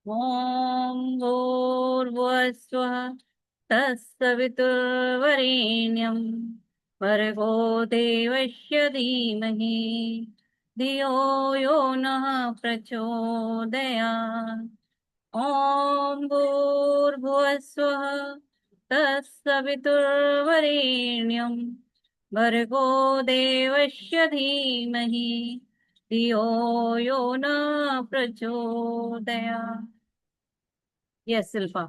ॐ भूर्भुवस्सुः तत्सवितुर्वरेण्यं भर्गो देवस्य धीमहि धियो यो नः प्रचोदयात्। ॐ भूर्भुवस्सुः तत्सवितुर्वरेण्यं भर्गो देवस्य धीमहि धियो यो न प्रचोदयात्। यस शिल्पा।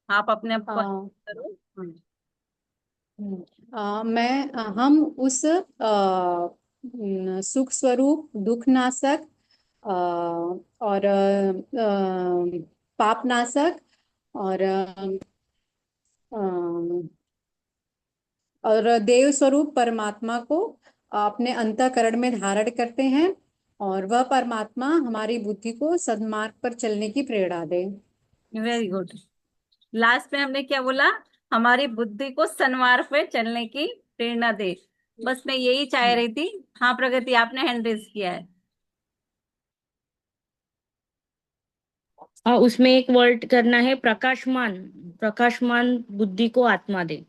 आप अपने आप आ, को करो। हम उस सुख स्वरूप दुख नाशक और पाप नाशक और देव स्वरूप परमात्मा को अपने अंतःकरण में धारण करते हैं, और वह परमात्मा हमारी बुद्धि को सन्मार्ग पर चलने की प्रेरणा दे। Very good. लास्ट में हमने क्या बोला? हमारी बुद्धि को सन्मार्ग पे चलने की प्रेरणा दे। बस मैं यही चाह रही थी। हाँ प्रगति, आपने हैंड रेज किया है। उसमें एक वर्ड करना है, प्रकाशमान। प्रकाशमान बुद्धि को आत्मा दे।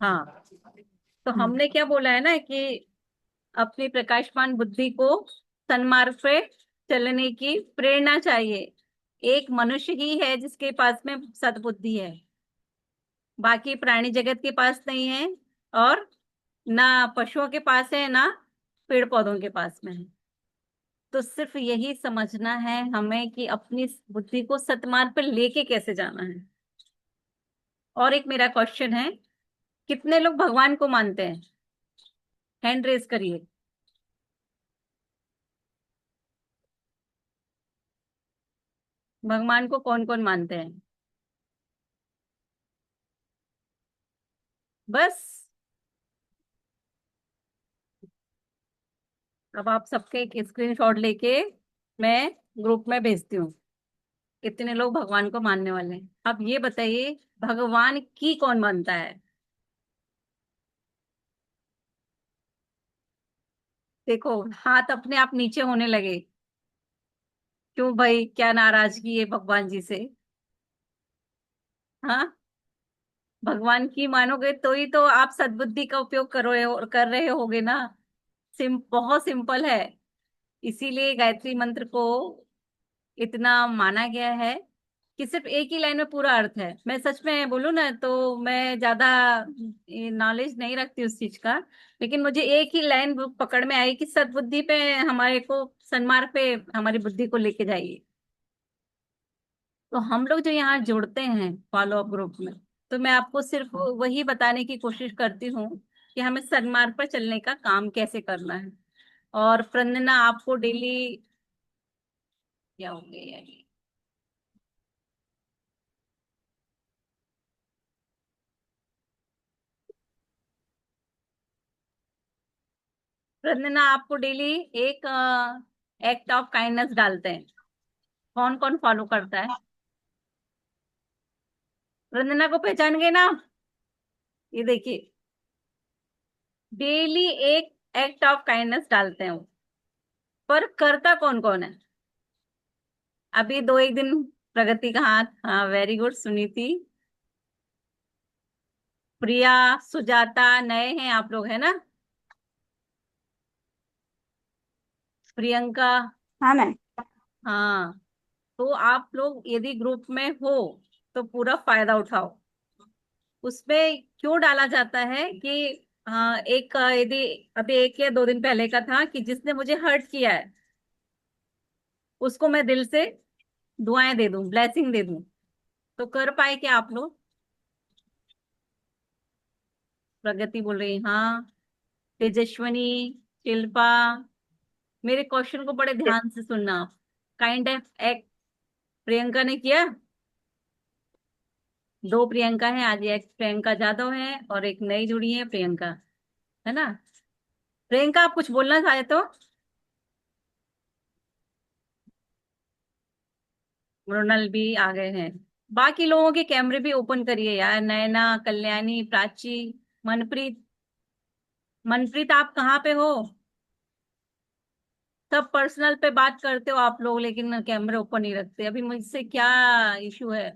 हाँ, तो हम्म। हमने क्या बोला है ना कि अपनी प्रकाशमान बुद्धि को सन्मार्ग पे चलने की प्रेरणा चाहिए। एक मनुष्य ही है जिसके पास में सद्बुद्धि है, बाकी प्राणी जगत के पास नहीं है, और ना पशुओं के पास है, ना पेड़ पौधों के पास में है। तो सिर्फ यही समझना है हमें कि अपनी बुद्धि को सतमार्ग पर लेके कैसे जाना है। और एक मेरा क्वेश्चन है, कितने लोग भगवान को मानते हैं? हैंड रेज करिए। भगवान को कौन कौन मानते हैं? बस। अब आप सबके एक स्क्रीनशॉट लेके मैं ग्रुप में भेजती हूँ, कितने लोग भगवान को मानने वाले हैं। अब ये बताइए, भगवान की कौन मानता है? देखो, हाथ अपने आप नीचे होने लगे। क्यों भाई, क्या नाराजगी है भगवान जी से? हाँ, भगवान की मानोगे तो ही तो आप सद्बुद्धि का उपयोग कर रहे होगे ना। बहुत सिंपल है। इसीलिए गायत्री मंत्र को इतना माना गया है कि सिर्फ एक ही लाइन में पूरा अर्थ है। मैं सच में बोलूं ना तो मैं ज्यादा नॉलेज नहीं रखती उस चीज का, लेकिन मुझे एक ही लाइन पकड़ में आई कि सद्बुद्धि पे हमारे को, सन्मार्ग पे हमारी बुद्धि को लेके जाइए। तो हम लोग जो यहाँ जुड़ते हैं फॉलो अप ग्रुप में, तो मैं आपको सिर्फ वही बताने की कोशिश करती हूँ कि हमें सन्मार्ग पर चलने का काम कैसे करना है। और प्रंदना आपको डेली, क्या हो गया यार ये? प्रंदना आपको डेली एक एक्ट ऑफ काइंडनेस डालते हैं। कौन कौन फॉलो करता है? प्रंदना को पहचान गए ना? ये देखिए, डेली एक एक्ट ऑफ काइंडनेस डालते हैं वो। पर करता कौन कौन है? अभी दो एक दिन प्रगति का हाथ, हाँ वेरी गुड सुनीति, प्रिया, सुजाता, नए हैं आप लोग है ना? प्रियंका। हाँ मैम। हाँ, तो आप लोग यदि ग्रुप में हो तो पूरा फायदा उठाओ। उसमें क्यों डाला जाता है कि हाँ, एक यदि अभी एक या दो दिन पहले का था कि जिसने मुझे हर्ट किया है उसको मैं दिल से दुआएं दे दूं, ब्लेसिंग दे दूं। तो कर पाए क्या आप लोग? प्रगति बोल रही हाँ। तेजस्वनी, शिल्पा, मेरे क्वेश्चन को बड़े ध्यान से सुनना। काइंड ऑफ एक्ट प्रियंका ने किया। दो प्रियंका है आज, एक प्रियंका जादव है और एक नई जुड़ी है प्रियंका, है ना? प्रियंका आप कुछ बोलना चाहे तो। मृणाल भी आ गए हैं। बाकी लोगों के कैमरे भी ओपन करिए यार, नैना, कल्याणी, प्राची, मनप्रीत। मनप्रीत आप कहाँ पे हो? सब पर्सनल पे बात करते हो आप लोग, लेकिन कैमरे ओपन नहीं रखते। अभी मुझसे क्या इशू है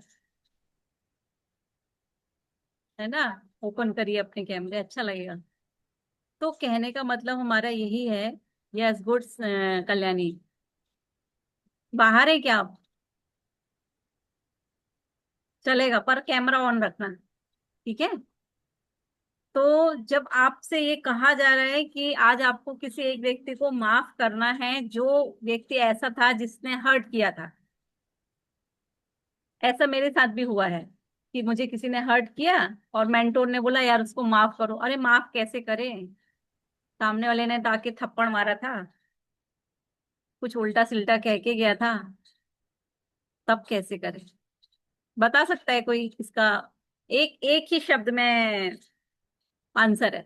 ना? ओपन करिए अपने कैमरे, अच्छा लगेगा। तो कहने का मतलब हमारा यही है। Yes, good Kalyani. बाहर है क्या आप? चलेगा, पर कैमरा ऑन रखना, ठीक है? तो जब आपसे ये कहा जा रहा है कि आज आपको किसी एक व्यक्ति को माफ करना है, जो व्यक्ति ऐसा था जिसने हर्ट किया था। ऐसा मेरे साथ भी हुआ है कि मुझे किसी ने हर्ट किया और मेंटोर ने बोला यार उसको माफ करो। अरे माफ कैसे करें? सामने वाले ने ताके थप्पड़ मारा था, कुछ उल्टा सिल्टा कह के गया था, तब कैसे करें? बता सकता है कोई इसका? एक एक ही शब्द में आंसर है।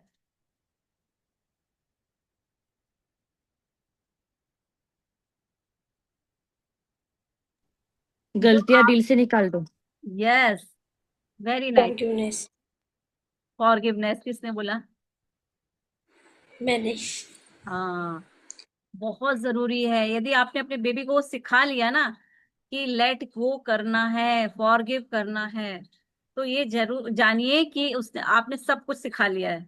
जो गलतियां आप, दिल से निकाल दो। Yes, very nice. Forgiveness. Forgiveness किसने बोला? मैंने। हाँ, बहुत जरूरी है। यदि आपने अपने बेबी को सिखा लिया ना कि लेट गो करना है, फॉरगिव करना है, तो ये जरूर जानिए कि उसने आपने सब कुछ सिखा लिया है।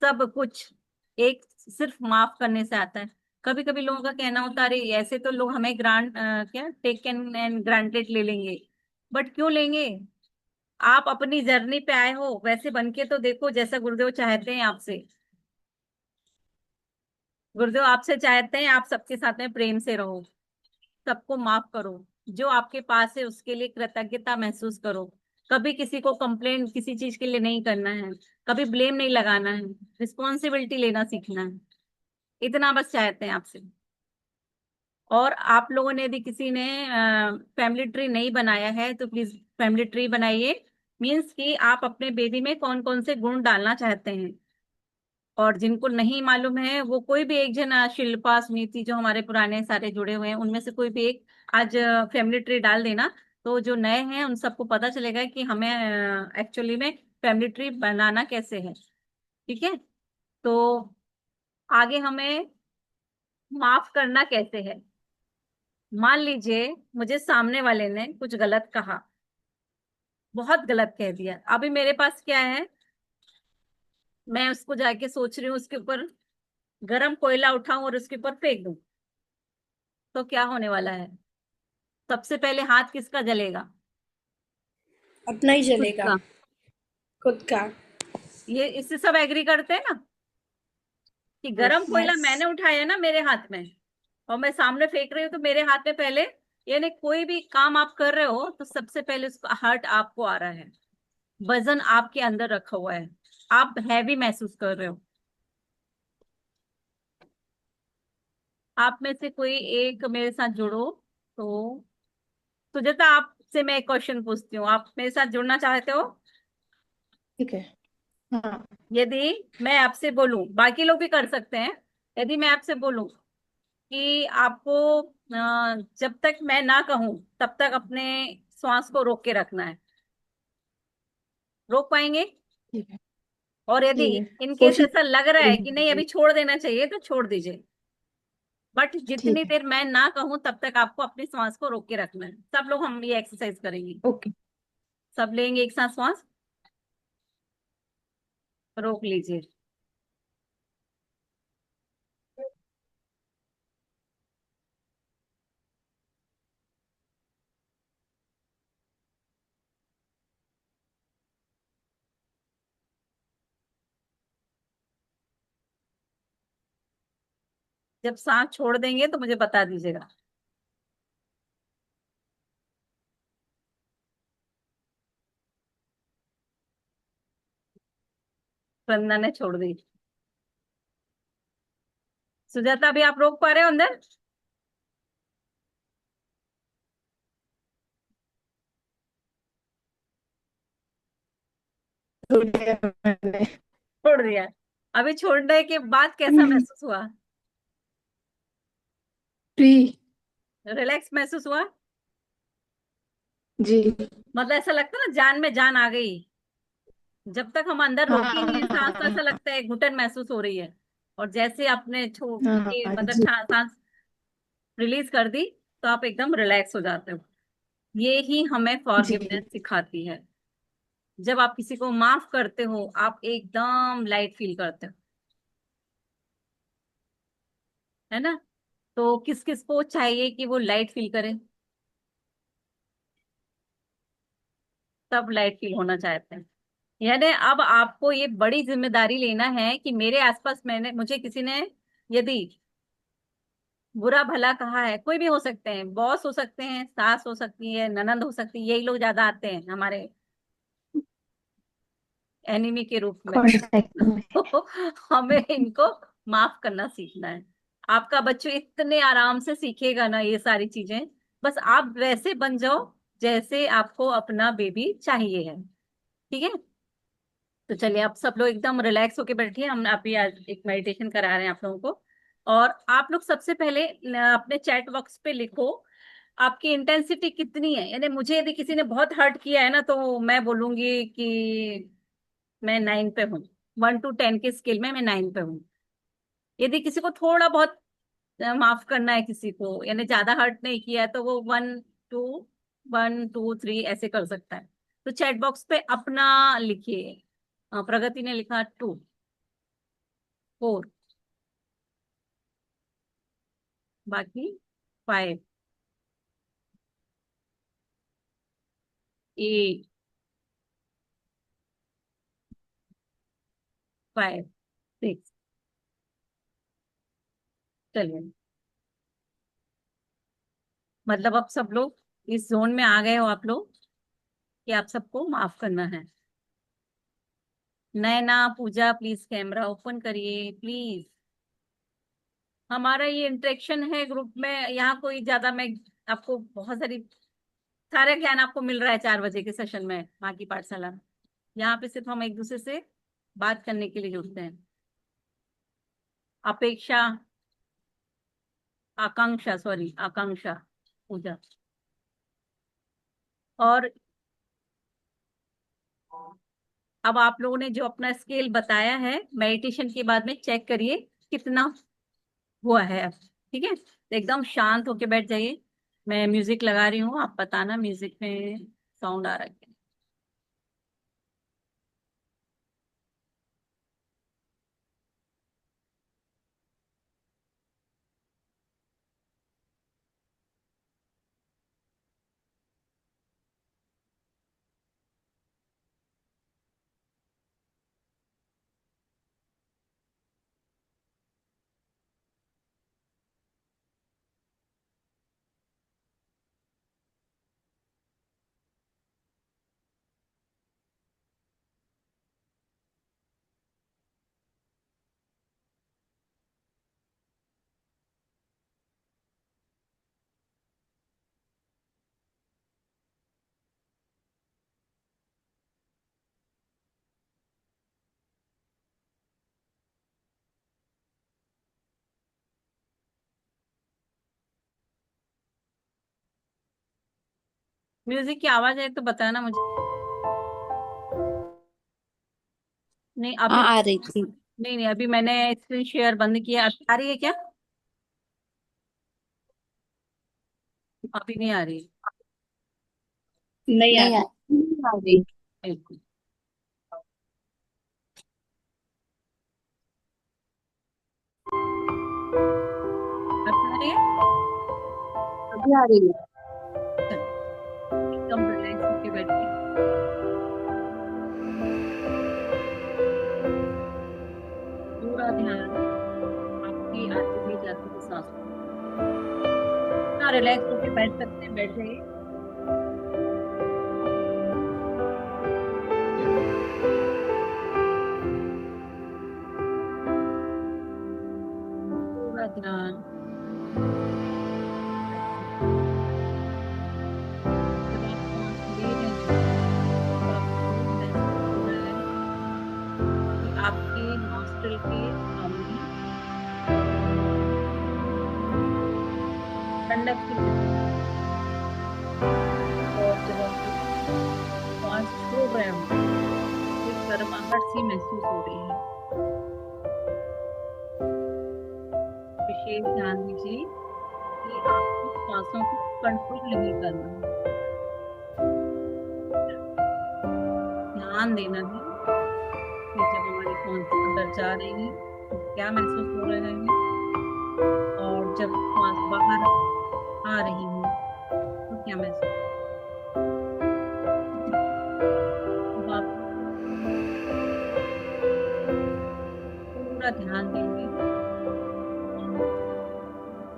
सब कुछ एक सिर्फ माफ करने से आता है। कभी कभी लोगों का कहना होता है अरे ऐसे तो लोग हमें ग्रांट क्या टेक एंड ग्रांटेड ले लेंगे। बट क्यों लेंगे? आप अपनी जर्नी पे आए हो, वैसे बन के तो देखो जैसा गुरुदेव चाहते हैं आपसे। गुरुदेव आपसे चाहते हैं आप सबके साथ में प्रेम से रहो, सबको माफ करो, जो आपके पास है उसके लिए कृतज्ञता महसूस करो। कभी किसी को कंप्लेन किसी चीज के लिए नहीं करना है, कभी ब्लेम नहीं लगाना है, रिस्पॉन्सिबिलिटी लेना सीखना है। इतना बस चाहते हैं आपसे। और आप लोगों ने यदि किसी ने फैमिली ट्री नहीं बनाया है तो प्लीज फैमिली ट्री बनाइए। मीन्स कि आप अपने बेबी में कौन कौन से गुण डालना चाहते हैं। और जिनको नहीं मालूम है वो कोई भी एक जन, शिल्पा सुनीति जो हमारे पुराने सारे जुड़े हुए हैं उनमें से कोई भी एक आज फैमिली ट्री डाल देना। तो जो नए हैं उन सबको पता चलेगा कि हमें एक्चुअली में फैमिली ट्री बनाना कैसे है। ठीक है? तो आगे हमें माफ करना कैसे है? मान लीजिए मुझे सामने वाले ने कुछ गलत कहा, बहुत गलत कह दिया। अभी मेरे पास क्या है? मैं उसको जाके सोच रही हूँ उसके ऊपर गरम कोयला उठाऊं और उसके ऊपर फेंक दूं, तो क्या होने वाला है? सबसे पहले हाथ किसका जलेगा? अपना ही खुद जलेगा। का। खुद का। ये इससे सब एग्री करते हैं ना कि गरम यस। कोयला यस। मैंने उठाया ना मेरे हाथ में, और मैं सामने फेंक रही हूँ, तो मेरे हाथ में पहले, यानी कोई भी काम आप कर रहे हो तो सबसे पहले उसका हर्ट आपको आ रहा है। वजन आपके अंदर रखा हुआ है, आप हैवी महसूस कर रहे हो। आप में से कोई एक मेरे साथ जुड़ो। तो सुजाता, आपसे मैं एक क्वेश्चन पूछती हूँ, आप मेरे साथ जुड़ना चाहते हो? ठीक है। हाँ। यदि मैं आपसे बोलूं, बाकी लोग भी कर सकते हैं, यदि मैं आपसे बोलूं कि आपको जब तक मैं ना कहूं तब तक अपने श्वास को रोक के रखना है, रोक पाएंगे? ठीक है। और यदि ठीक है। इन केस कोशिश ऐसा लग रहा है कि नहीं करूंगी। अभी छोड़ देना चाहिए तो छोड़ दीजिए। बट जितनी ठीक है। देर मैं ना कहूं तब तक आपको अपनी सांस को रोक के रखना है। सब लोग हम ये एक्सरसाइज करेंगे। ओके। सब लेंगे एक साथ सांस, रोक लीजिए। जब सांस छोड़ देंगे तो मुझे बता दीजिएगा। वंदना ने छोड़ दी। सुजाता, अभी आप रोक पा रहे हो अंदर? छोड़ दिया मैंने। छोड़ दिया। अभी छोड़ने के बाद कैसा महसूस हुआ? फ्री। रिलैक्स महसूस हुआ? जी। मतलब ऐसा लगता है ना जान में जान आ गई। जब तक हम अंदर हाँ रोके नहीं है सांस तो ऐसा हाँ लगता है घुटन महसूस हो रही है। और जैसे आपने छोड़ हाँ के हाँ मतलब जी। सांस रिलीज कर दी तो आप एकदम रिलैक्स हो जाते हो। ये ही हमें जी। फॉरगिवनेस सिखाती है। जब आप किसी को माफ करते हो आप एकदम लाइट फील करते हो, है ना। तो किस किस को चाहिए कि वो लाइट फील करे? सब लाइट फील होना चाहते हैं। यानी अब आपको ये बड़ी जिम्मेदारी लेना है कि मेरे आसपास मुझे किसी ने यदि बुरा भला कहा है, कोई भी हो सकते हैं, बॉस हो सकते हैं, सास हो सकती है, ननंद हो सकती है, यही लोग ज्यादा आते हैं हमारे एनिमी के रूप में। कांटेक्ट में। तो हमें इनको माफ करना सीखना है। आपका बच्चों इतने आराम से सीखेगा ना ये सारी चीजें। बस आप वैसे बन जाओ जैसे आपको अपना बेबी चाहिए है। ठीक है। तो चलिए आप सब लोग एकदम रिलैक्स होके बैठिए, हम अभी आज एक मेडिटेशन करा रहे हैं आप लोगों को। और आप लोग सबसे पहले अपने चैट बॉक्स पे लिखो आपकी इंटेंसिटी कितनी है। यानी मुझे यदि किसी ने बहुत हर्ट किया है ना तो मैं बोलूंगी कि मैं 9 पे हूँ। 1 to 10 की स्केल में मैं 9 पे हूँ। यदि किसी को थोड़ा बहुत माफ करना है, किसी को यानी ज्यादा हर्ट नहीं किया है, तो वो 1 2 1 2 3 ऐसे कर सकता है। तो चैट बॉक्स पे अपना लिखिए। प्रगति ने लिखा 2 4, बाकी 5 8 5 6। चलिए, मतलब अब सब लोग इस जोन में आ गए हो आप लोग कि आप सबको माफ करना है। नैना, पूजा, प्लीज कैमरा ओपन करिए प्लीज। हमारा ये इंटरेक्शन है ग्रुप में, यहाँ कोई ज्यादा मैं आपको बहुत सारे ज्ञान आपको मिल रहा है 4 बजे के सेशन में माँ की पाठशाला में। यहाँ पे सिर्फ हम एक दूसरे से बात करने के लिए जुड़ते हैं। अपेक्षा, आकांक्षा, सॉरी आकांक्षा, पूजा। और अब आप लोगों ने जो अपना स्केल बताया है मेडिटेशन के बाद में चेक करिए कितना हुआ है अब। ठीक है, तो एकदम शांत होके बैठ जाइए। मैं म्यूजिक लगा रही हूँ, आप बताना म्यूजिक में साउंड आ रहा है क्या? म्यूजिक की आवाज है तो बताना मुझे। नहीं अभी, हाँ आ रही थी। नहीं नहीं अभी मैंने स्क्रीन शेयर बंद किया, अभी आ रही है क्या? अभी नहीं आ रही। नहीं आ नहीं रही। आ रही। बिल्कुल। अब आ रही है। अभी आ रही है। चलो, एकदम रिलैक्स होके बैठिए। पूरा ध्यान आपकी आती हुई जाती हुई सांस। हाँ, रिलैक्स होके बैठ सकते हैं, बैठ जाइए। पूरा ध्यान। जब आप सांस ले रहे हैं तो आपको महसूस हो रहा है कि आपके नॉस्ट्रल के सामने ठंडक सी महसूस हो रही है। और जब आप सांस छोड़ रहे हो तो एक गर्माहट सी महसूस हो रही है। विशेष ध्यान दीजिए कि आपको सांसों को कंट्रोल नहीं करना है, ध्यान देना है कि जब हमारी सांस अंदर जा रही है तो क्या महसूस हो रहा है, और जब सांस बाहर आ रही है तो क्या महसूस। अब आप पूरा ध्यान देंगे।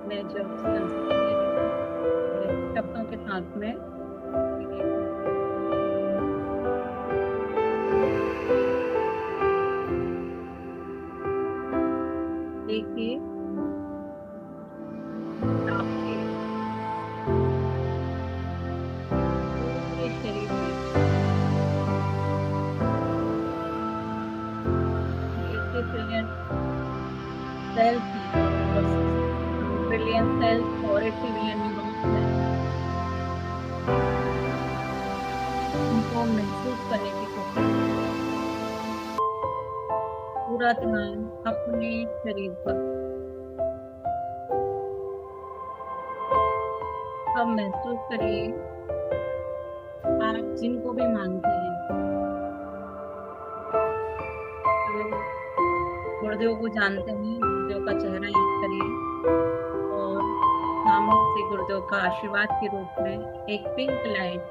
मैं जब शब्दों के साथ में देखिए आपके पूरे शरीर में ये ट्रिलियन सेल्स हैं, ट्रिलियन सेल्स और 8 ट्रिलियन न्यूरॉन्स हैं। उनको महसूस करने की कोशिश करें। पूरा ध्यान अपने शरीर पर। अब महसूस करिए आप जिनको भी मानते हैं, तो गुरुदेव को जानते हैं, गुरुदेव का चेहरा याद करिए और सामने से गुरुदेव का आशीर्वाद के रूप में एक पिंक लाइट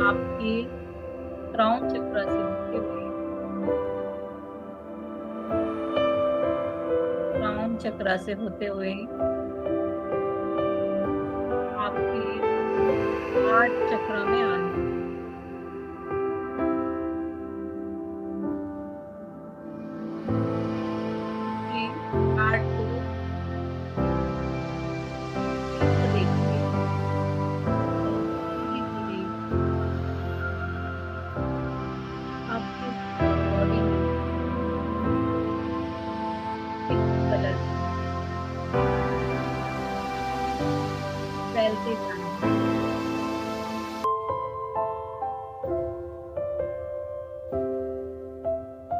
आपके क्राउन चक्र से होते हुए आपके हार्ट चक्र में आना। हार्ट को देखिए और धीरे-धीरे आपकी बॉडी में पिंक कलर फैलते जाना।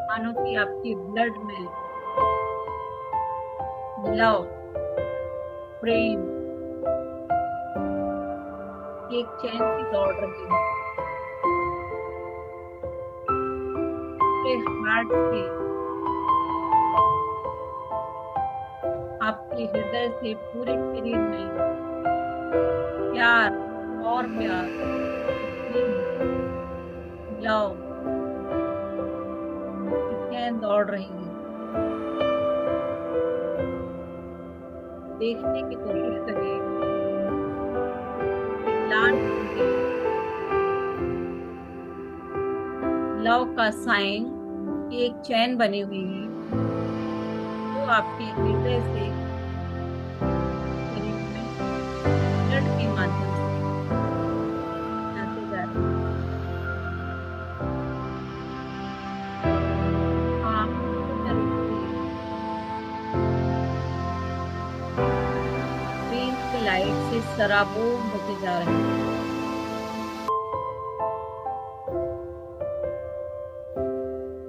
मानो कि आपकी ब्लड में लव, प्रेम की एक चैन सी दौड़ रही है। पूरे हार्ट से, आपके हृदय से पूरे शरीर में प्यार और प्यार, लव की चैन दौड़ रही है। देखने की कोशिश करिए कि लाल रंग के लव का साइन की एक चैन बनी हुई है, जो आपके हृदय से शरीर में ब्लड के माध्यम से जाते जा रही है। आप पूर्ण रूप से पिंक लाइट से सराबोर होते जा रहे हैं।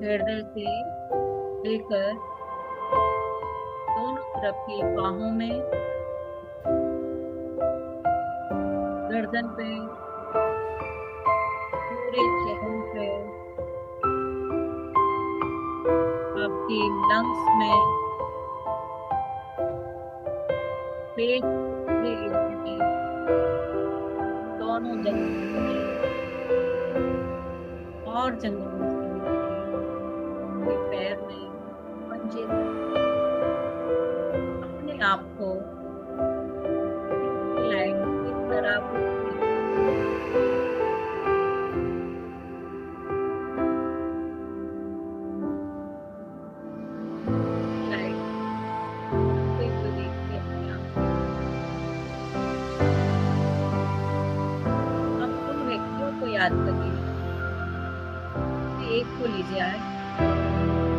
हृदय से लेकर दोनों तरफ की बाहों में, गर्दन पे, पूरे चेहरे पे, आपके लंग्स में, पेट के एरिया में, दोनों जंगलों में और जंगलों से लेकर पैर में, पंजे तक अपने आप को लाइट की तरह लाइट को देखते अपने आप। अब उन व्यक्तियों को याद करिए, एक को लीजिए आए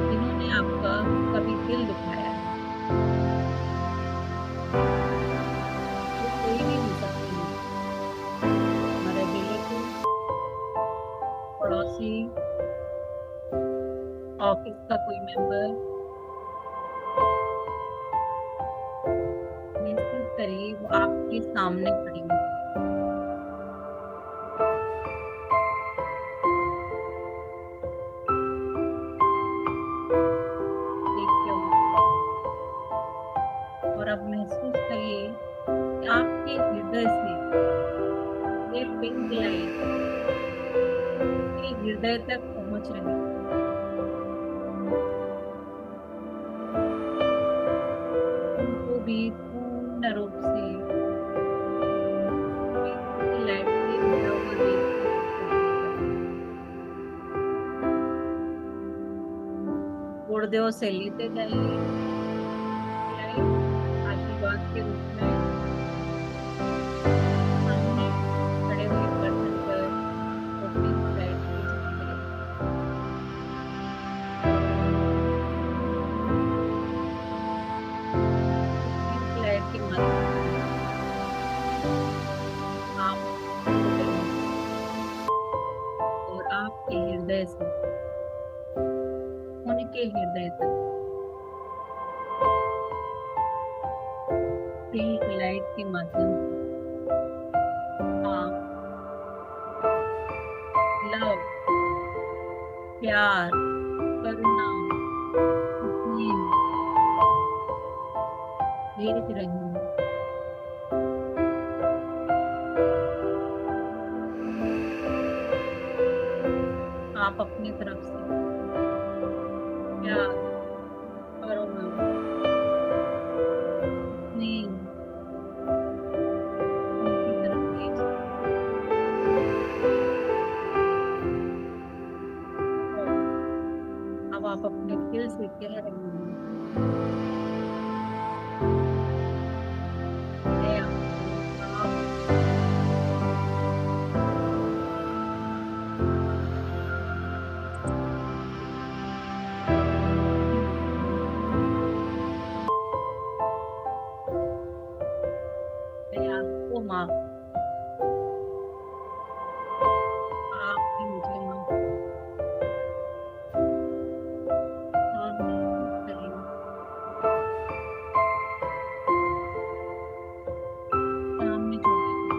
जिन्होंने आपका कभी दिल दुखाया है। वो कोई भी हो सकते हैं, हमारे रिलेटिव, पड़ोसी ऑफिस का कोई मेंबर, महसूस करिए वो आपके सामने खड़ी है। देखिए और अब महसूस करिए कि आपके हृदय से ये पिंक लाइट के हृदय तक पहुंच रही है। उनको भी पूर्ण रूप से पिंक लाइट से भरा हुआ देखने की कोशिश करें। गुर्दों से लेते जाइए लाइट आशीर्वाद के रूप में सामने खड़े हुए पर्सन पर वो पिंक लाइट भेजती है। पिंक लाइट के माध्यम से आप और आपके हृदय से उनके हृदय तक पिंक लाइट के माध्यम से आप लव, प्यार, करुणा, स्नेह भेज रही हैं। आप अपनी तरफ से प्यार, करुणा, स्नेह उनकी तरफ भेज और अब आप अपने दिल से कह रहे हैं मैं आपको माफ, आप भी मुझे माफ और महसूस करें सामने जो बैठे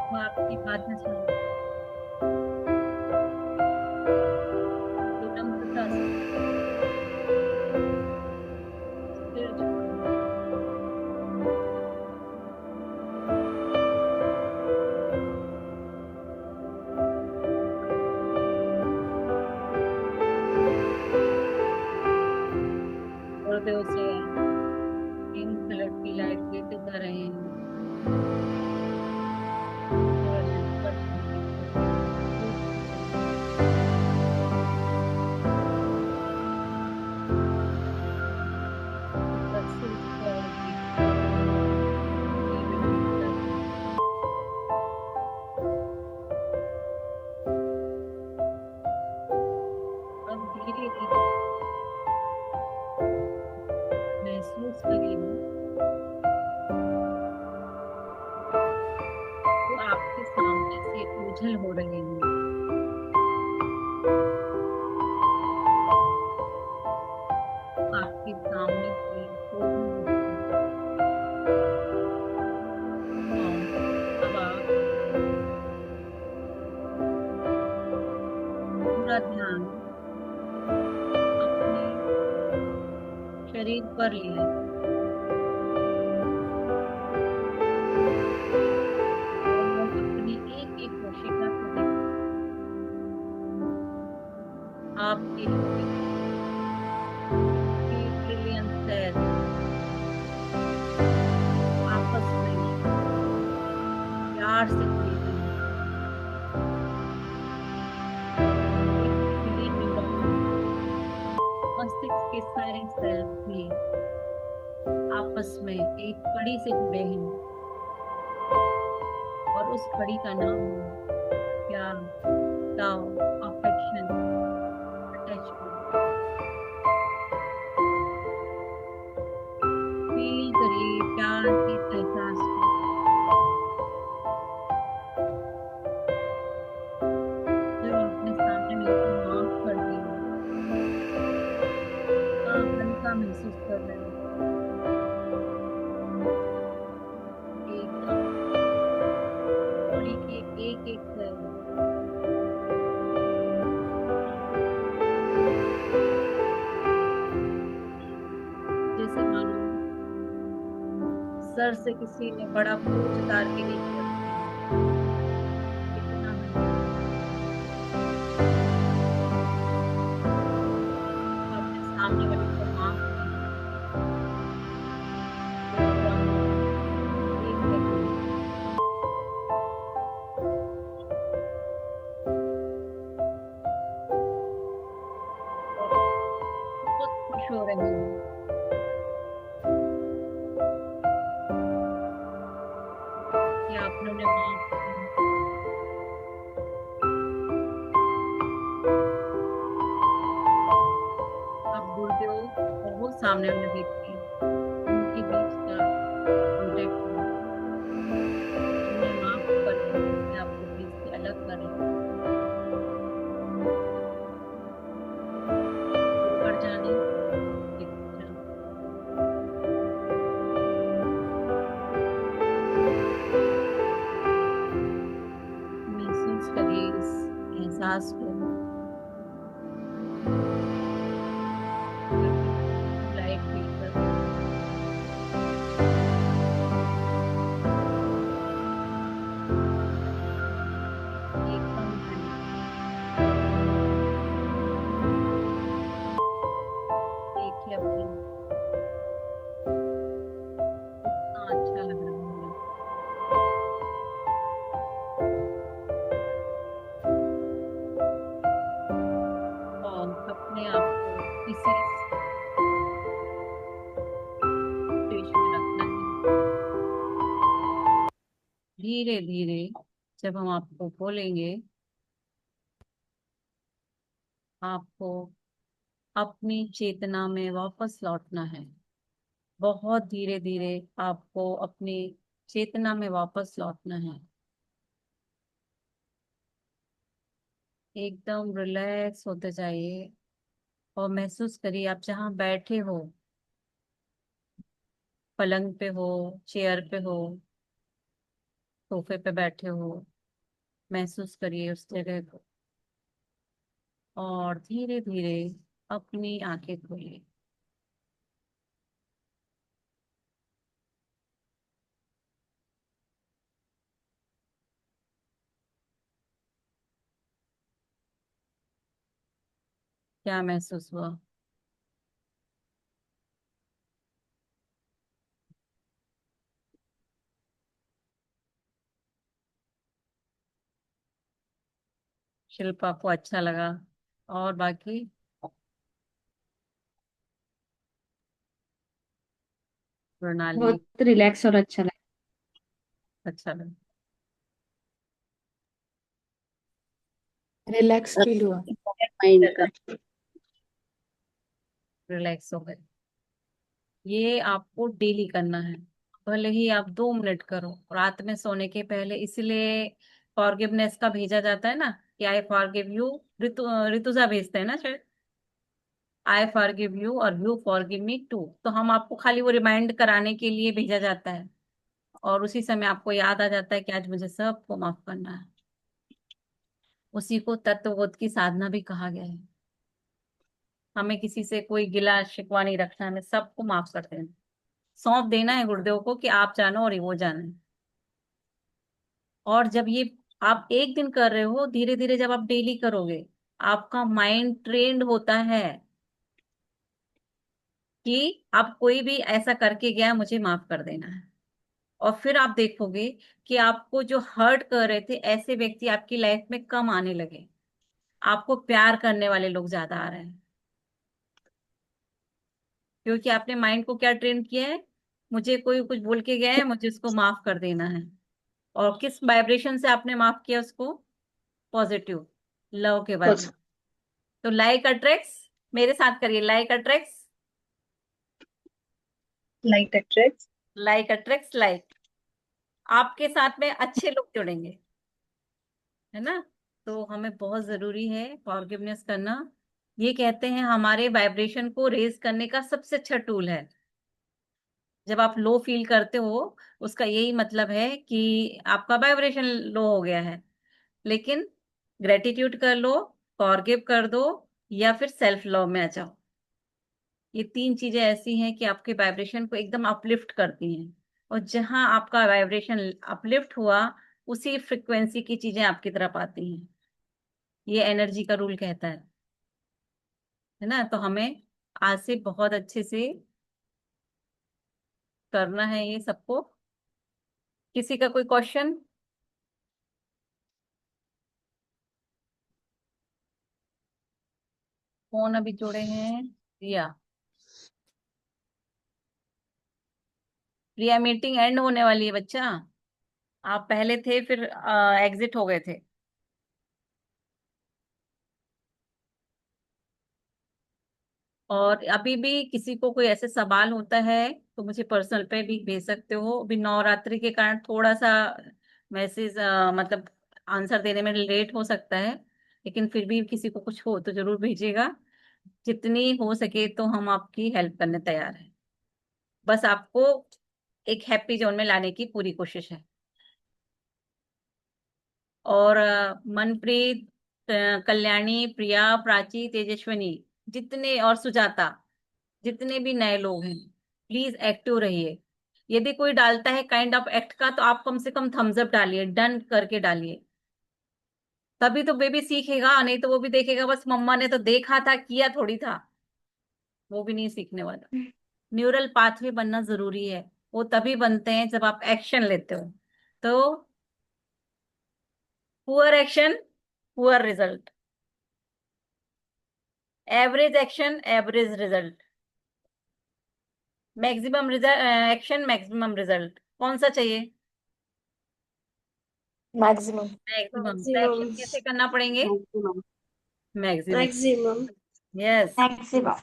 वो आपकी बात न सुने, विनम्रता से सिर झुकाएं हृदय से पिंक कलर की लाइट लेते जा रहे हैं और पर्सन अब धीरे धीरे महसूस करिए वो आपके सामने से ओझल हो रहे हैं। आपके सामने से ओझल हो रहे हैं। अब आप पूरा ध्यान अपने शरीर पर ले आए और अपनी एक एक कोशिका को देखें। आपके ट्रिलियन सेल आपस में प्यार से जुड़े हुए हैं। एक न्यूरॉन मस्तिष्क के सारे सेल भी आपस में एक कड़ी से जुड़े हैं और उस कड़ी का नाम है प्यार, लव, अफेक्शन, अटैचमेंट। फील करिए प्यार के एहसास को। जब आपने महसूस कर रहे हो एकदम बॉडी के एक एक सेल जैसे मानो सर से किसी ने बड़ा बोझ उतार के नीचे रख दिया, इतना हल्का अपने सामने वाले को माफ किया। एकदम एक सेकंड और बहुत खुश हो रहे हैं कि आप लोगों ने माफ किया। अब गुरुदेव और वो सामने वाले व्यक्ति उनके बीच का कांटेक्ट हुआ, उन्हें माफ कर रहे हैं, उन्हें आपको बीच से अलग कर रहे हैं, ऊपर जाने नीचे जाने। महसूस करिए इस एहसास को, लाइट फील कर एकदम ठंडा। देखिए अपने कितना अच्छा लग रहा है और अपने आप को इसी स्टेज में रखना है। धीरे धीरे जब हम आपको बोलेंगे, आपको अपनी चेतना में वापस लौटना है। बहुत धीरे धीरे आपको अपनी चेतना में वापस लौटना है। एकदम रिलैक्स होते जाइए और महसूस करिए आप जहाँ बैठे हो, पलंग पे हो, चेयर पे हो, सोफे पे बैठे हो, महसूस करिए उस जगह को और धीरे धीरे अपनी आंखें खोलिए। क्या महसूस हुआ? शिल्पा को अच्छा लगा और बाकी प्रणाली बहुत रिलैक्स और अच्छा लगा। अच्छा लगा, रिलैक्स फील हुआ। माइंड का। रिलैक्स हो गए। ये आपको डेली करना है, भले ही आप 2 मिनट करो रात में सोने के पहले। इसलिए फॉरगिवनेस का भेजा जाता है ना कि आई फॉरगिव यू। ऋतुजा भेजते हैं ना शायद, आई फॉरगिव यू और यू फॉरगिव मी टू। तो हम आपको खाली वो रिमाइंड कराने के लिए भेजा जाता है और उसी समय आपको याद आ जाता है कि आज मुझे सबको माफ करना है। उसी को तत्वबोध की साधना भी कहा गया है। हमें किसी से कोई गिला शिकवा नहीं रखना, हमें सबको माफ कर देना, सौंप देना है गुरुदेव को कि आप जानो और ये वो जाने। और जब ये आप एक दिन कर रहे हो, धीरे धीरे जब आप डेली करोगे, आपका माइंड ट्रेंड होता है कि आप कोई भी ऐसा करके गया मुझे माफ कर देना है। और फिर आप देखोगे कि आपको जो हर्ट कर रहे थे ऐसे व्यक्ति आपकी लाइफ में कम आने लगे, आपको प्यार करने वाले लोग ज्यादा आ रहे हैं, क्योंकि आपने माइंड को क्या ट्रेन किया है, मुझे कोई कुछ बोल के गया है मुझे उसको माफ कर देना है। और किस वाइब्रेशन से आपने माफ किया उसको? पॉजिटिव, लव के वाइब्रेशन। तो लाइक अट्रैक्ट्स, मेरे साथ करिए, like attracts, like attract. Like attracts like. आपके साथ में अच्छे लोग जुड़ेंगे, है ना। तो हमें बहुत जरूरी है फॉरगिवनेस करना ये कहते हैं हमारे वाइब्रेशन को रेज करने का सबसे अच्छा टूल है। जब आप लो फील करते हो, उसका यही मतलब है कि आपका वाइब्रेशन लो हो गया है। लेकिन ग्रेटिट्यूड कर लो, फॉरगिव कर दो, या फिर सेल्फ लव में आ जाओ। ये तीन चीजें ऐसी हैं कि आपके वाइब्रेशन को एकदम अपलिफ्ट करती हैं। और जहां आपका वाइब्रेशन अपलिफ्ट हुआ, उसी फ्रिक्वेंसी की चीजें आपकी तरफ आती हैं। ये एनर्जी का रूल कहता है ना। तो हमें आज से बहुत अच्छे से करना है ये सबको। किसी का कोई क्वेश्चन? कौन अभी जुड़े हैं? प्रिया। प्रिया, मीटिंग एंड होने वाली है बच्चा। आप पहले थे, फिर एग्जिट हो गए थे। और अभी भी किसी को कोई ऐसे सवाल होता है तो मुझे पर्सनल पे भी भेज सकते हो। अभी नवरात्रि के कारण थोड़ा सा मैसेज मतलब आंसर देने में लेट हो सकता है, लेकिन फिर भी किसी को कुछ हो तो जरूर भेजिएगा। जितनी हो सके तो हम आपकी हेल्प करने तैयार हैं। बस आपको एक हैप्पी जोन में लाने की पूरी कोशिश है। और मनप्रीत, कल्याणी, प्रिया, प्राची, तेजस्विनी, जितने और सुजाता, जितने भी नए लोग हैं, प्लीज एक्टिव रहिए। यदि कोई डालता है काइंड ऑफ एक्ट का, तो आप कम से कम थम्स अप डालिए, डन करके डालिए। तभी तो बेबी सीखेगा, नहीं तो वो भी देखेगा बस मम्मा ने तो देखा था, किया थोड़ी था। वो भी नहीं सीखने वाला। न्यूरल पाथवे बनना जरूरी है। वो तभी बनते हैं जब आप एक्शन लेते हो। तो poor action, poor result. Average action, average result. Maximum action, maximum result. कौन सा चाहिए? मैक्सिमम। मैक्सिमम। तो एक्शन मैक्सिमम। कैसे करना पड़ेंगे? Maximum. Maximum. Maximum. Yes. Maximum.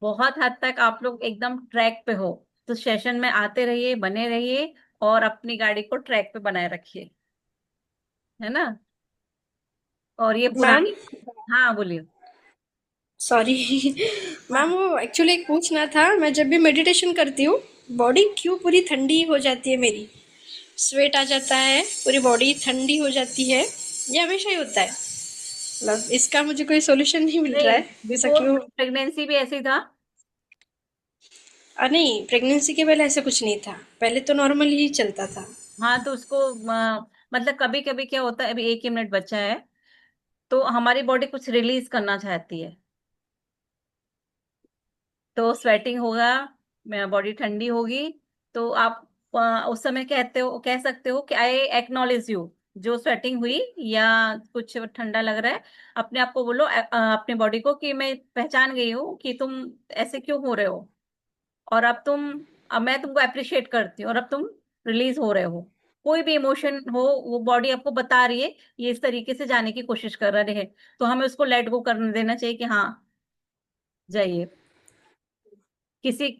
बहुत हद तक आप लोग एकदम ट्रैक पे हो। तो सेशन में आते रहिए, बने रहिए, और अपनी गाड़ी को ट्रैक पे बनाए रखिए, है ना। और ये मैम, पुरानी। हाँ, बोलिए। सॉरी। मैम, हाँ, वो एक्चुअली एक पूछना था। मैं जब भी मेडिटेशन करती हूँ, बॉडी क्यों पूरी ठंडी हो जाती है मेरी? स्वेट आ जाता है, पूरी बॉडी ठंडी हो जाती है। ये हमेशा ही होता है। मतलब इसका मुझे कोई सॉल्यूशन नहीं मिल रहा नहीं, है। ऐसा बिफोर क्यों? प्रेगनेंसी भी ऐसे ही था। नहीं, प्रेगनेंसी के पहले ऐसा कुछ नहीं था। पहले तो नॉर्मल ही चलता था। हाँ, तो उसको मतलब कभी कभी क्या होता है, अभी एक ही मिनट बचा है, तो हमारी बॉडी कुछ रिलीज करना चाहती है, तो स्वेटिंग होगा, बॉडी ठंडी होगी। तो आप उस समय कह सकते हो कि आई एक्नॉलेज यू। जो स्वेटिंग हुई या कुछ ठंडा लग रहा है, अपने आप को बोलो, अपने बॉडी को, कि मैं पहचान गई हूँ कि तुम ऐसे क्यों हो रहे हो। और अब मैं तुमको अप्रिशिएट करती हूँ, और अब तुम रिलीज हो रहे हो। कोई भी इमोशन हो, वो बॉडी आपको बता रही है, ये इस तरीके से जाने की कोशिश कर रहे हैं। तो हमें उसको लेट गो करने देना चाहिए कि हाँ, जाइए। किसी